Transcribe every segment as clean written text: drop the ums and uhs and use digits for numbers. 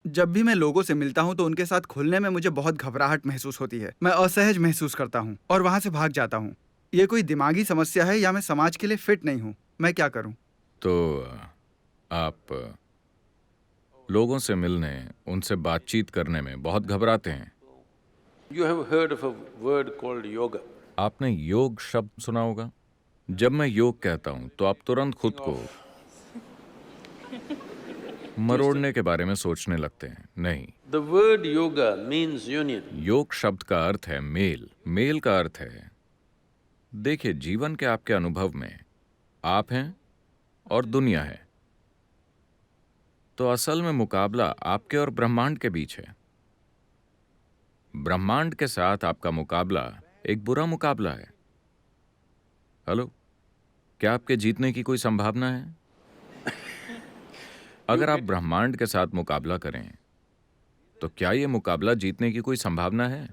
जब भी मैं लोगों से मिलता हूँ तो उनके साथ खुलने में मुझे बहुत घबराहट महसूस होती है। मैं असहज महसूस करता हूँ और वहाँ से भाग जाता हूँ। ये कोई दिमागी समस्या है या मैं समाज के लिए फिट नहीं हूँ? मैं क्या करूँ? तो आप लोगों से मिलने, उनसे बातचीत करने में बहुत घबराते हैं। You have heard of a word called yoga. आपने योग शब्द सुना होगा। जब मैं योग कहता हूं तो आप तुरंत खुद को Of twisted. मरोड़ने के बारे में सोचने लगते हैं। नहीं, The word yoga means union. योग शब्द का अर्थ है मेल। मेल का अर्थ है, देखिए, जीवन के आपके अनुभव में आप हैं और दुनिया है। तो असल में मुकाबला आपके और ब्रह्मांड के बीच है। ब्रह्मांड के साथ आपका मुकाबला एक बुरा मुकाबला है। हेलो, क्या आपके जीतने की कोई संभावना है? You अगर आप get ब्रह्मांड के साथ मुकाबला करें तो क्या यह मुकाबला जीतने की कोई संभावना है?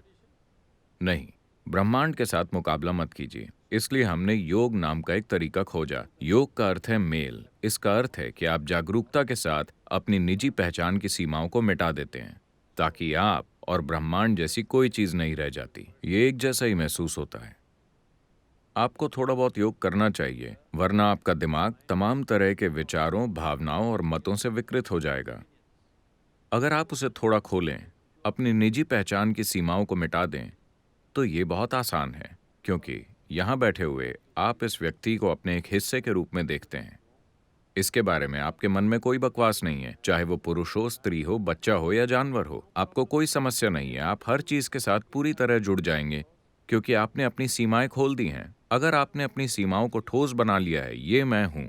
नहीं, ब्रह्मांड के साथ मुकाबला मत कीजिए। इसलिए हमने योग नाम का एक तरीका खोजा। योग का अर्थ है मेल। इसका अर्थ है कि आप जागरूकता के साथ अपनी निजी पहचान की सीमाओं को मिटा देते हैं, ताकि आप और ब्रह्मांड जैसी कोई चीज नहीं रह जाती। ये एक जैसा ही महसूस होता है। आपको थोड़ा बहुत योग करना चाहिए, वरना आपका दिमाग तमाम तरह के विचारों, भावनाओं और मतों से विकृत हो जाएगा। अगर आप उसे थोड़ा खोलें, अपनी निजी पहचान की सीमाओं को मिटा दें, तो ये बहुत आसान है, क्योंकि यहाँ बैठे हुए आप इस व्यक्ति को अपने एक हिस्से के रूप में देखते हैं। इसके बारे में आपके मन में कोई बकवास नहीं है, चाहे वो पुरुष हो, स्त्री हो, बच्चा हो या जानवर हो। आपको कोई समस्या नहीं है। आप हर चीज के साथ पूरी तरह जुड़ जाएंगे, क्योंकि आपने अपनी सीमाएं खोल दी हैं। अगर आपने अपनी सीमाओं को ठोस बना लिया है, ये मैं हूं,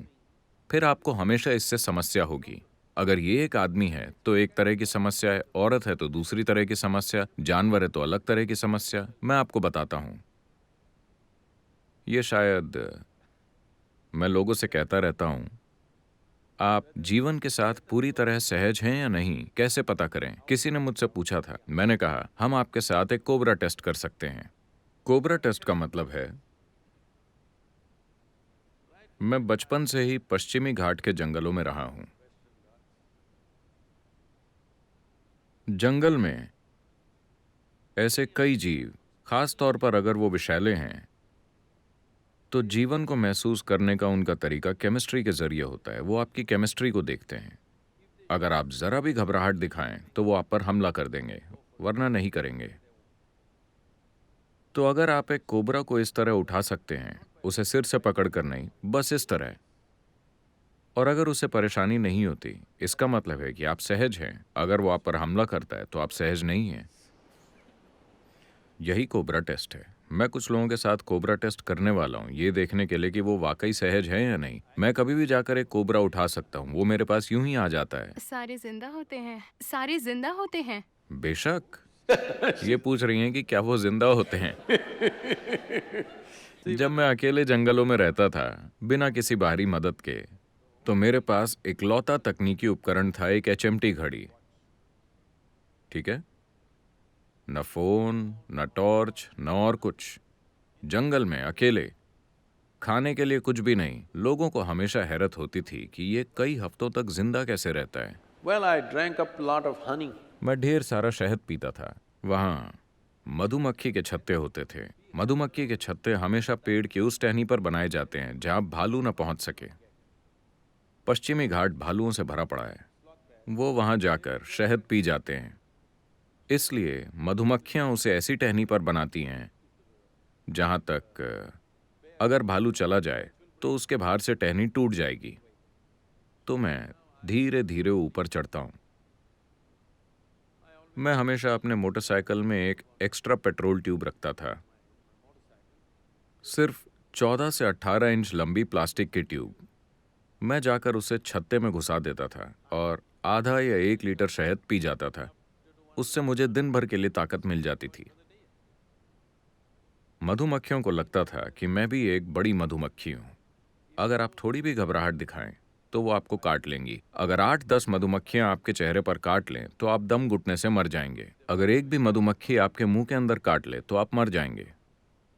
फिर आपको हमेशा इससे समस्या होगी। अगर ये एक आदमी है तो एक तरह की समस्या है, औरत है तो दूसरी तरह की समस्या, जानवर है तो अलग तरह की समस्या। मैं आपको बताता हूं, ये शायद मैं लोगों से कहता रहता हूं, आप जीवन के साथ पूरी तरह सहज हैं या नहीं, कैसे पता करें? किसी ने मुझसे पूछा था। मैंने कहा, हम आपके साथ एक कोबरा टेस्ट कर सकते हैं। कोबरा टेस्ट का मतलब है, मैं बचपन से ही पश्चिमी घाट के जंगलों में रहा हूं। जंगल में ऐसे कई जीव, खास तौर पर अगर वो विषैले हैं, तो जीवन को महसूस करने का उनका तरीका केमिस्ट्री के जरिए होता है। वो आपकी केमिस्ट्री को देखते हैं। अगर आप जरा भी घबराहट दिखाएं तो वो आप पर हमला कर देंगे, वरना नहीं करेंगे। तो अगर आप एक कोबरा को इस तरह उठा सकते हैं, उसे सिर से पकड़कर नहीं, बस इस तरह, और अगर उसे परेशानी नहीं होती, इसका मतलब है कि आप सहज हैं। अगर वो आप पर हमला करता है तो आप सहज नहीं हैं। यही कोबरा टेस्ट है। मैं कुछ लोगों के साथ कोबरा टेस्ट करने वाला हूँ, ये देखने के लिए कि वो वाकई सहज हैं या नहीं। मैं कभी भी जाकर एक कोबरा उठा सकता हूँ, वो मेरे पास यूं ही आ जाता है। सारे जिंदा होते हैं? सारे जिंदा होते हैं? बेशक। ये पूछ रही हैं कि क्या वो जिंदा होते हैं? जब मैं अकेले जंगलों में रहता था, बिना किसी बाहरी मदद के, तो मेरे पास इकलौता तकनीकी उपकरण था, एक एचएमटी घड़ी। ठीक है, न फोन, न टॉर्च, न और कुछ। जंगल में अकेले, खाने के लिए कुछ भी नहीं। लोगों को हमेशा हैरत होती थी कि ये कई हफ्तों तक जिंदा कैसे रहता है। Well, I drank up a lot of honey. मैं ढेर सारा शहद पीता था। वहां मधुमक्खी के छत्ते होते थे। मधुमक्खी के छत्ते हमेशा पेड़ की उस टहनी पर बनाए जाते हैं जहां भालू न पहुंच सके। पश्चिमी घाट भालुओं से भरा पड़ा है। वो वहां जाकर शहद पी जाते हैं। इसलिए मधुमक्खियां उसे ऐसी टहनी पर बनाती हैं जहां तक अगर भालू चला जाए तो उसके भार से टहनी टूट जाएगी। तो मैं धीरे धीरे ऊपर चढ़ता हूं। मैं हमेशा अपने मोटरसाइकिल में एक एक्स्ट्रा पेट्रोल ट्यूब रखता था, सिर्फ 14 से 18 इंच लंबी प्लास्टिक की ट्यूब। मैं जाकर उसे छत्ते में घुसा देता था और आधा या 1 लीटर शहद पी जाता था। उससे मुझे दिन भर के लिए ताकत मिल जाती थी। मधुमक्खियों को लगता था कि मैं भी एक बड़ी मधुमक्खी हूं। अगर आप थोड़ी भी घबराहट दिखाएं तो वो आपको काट लेंगी। अगर 8-10 मधुमक्खियां आपके चेहरे पर काट लें तो आप दम घुटने से मर जाएंगे। अगर एक भी मधुमक्खी आपके मुंह के अंदर काट ले तो आप मर जाएंगे।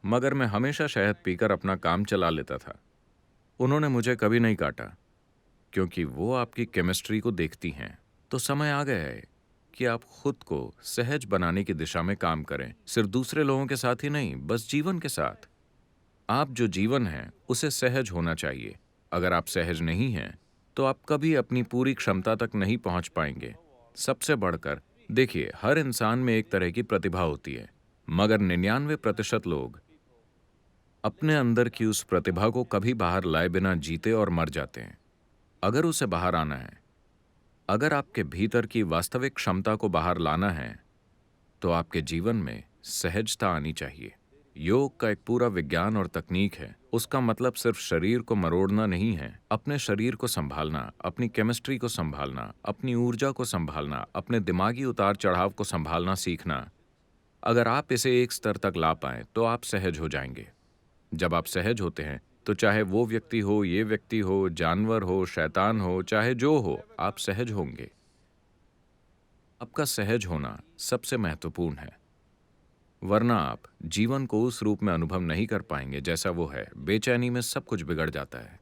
मगर मैं हमेशा शहद पीकर अपना काम चला लेता था। उन्होंने मुझे कभी नहीं काटा, क्योंकि वो आपकी केमिस्ट्री को देखती हैं। तो समय आ गया है कि आप खुद को सहज बनाने की दिशा में काम करें, सिर्फ दूसरे लोगों के साथ ही नहीं, बस जीवन के साथ। आप जो जीवन है उसे सहज होना चाहिए। अगर आप सहज नहीं हैं तो आप कभी अपनी पूरी क्षमता तक नहीं पहुंच पाएंगे। सबसे बढ़कर देखिए, हर इंसान में एक तरह की प्रतिभा होती है, मगर 99% लोग अपने अंदर की उस प्रतिभा को कभी बाहर लाए बिना जीते और मर जाते हैं। अगर उसे बाहर आना है, अगर आपके भीतर की वास्तविक क्षमता को बाहर लाना है, तो आपके जीवन में सहजता आनी चाहिए। योग का एक पूरा विज्ञान और तकनीक है। उसका मतलब सिर्फ शरीर को मरोड़ना नहीं है, अपने शरीर को संभालना, अपनी केमिस्ट्री को संभालना, अपनी ऊर्जा को संभालना, अपने दिमागी उतार चढ़ाव को संभालना सीखना। अगर आप इसे एक स्तर तक ला पाएं तो आप सहज हो जाएंगे। जब आप सहज होते हैं तो चाहे वो व्यक्ति हो, ये व्यक्ति हो, जानवर हो, शैतान हो, चाहे जो हो, आप सहज होंगे। आपका सहज होना सबसे महत्वपूर्ण है, वरना आप जीवन को उस रूप में अनुभव नहीं कर पाएंगे जैसा वो है। बेचैनी में सब कुछ बिगड़ जाता है।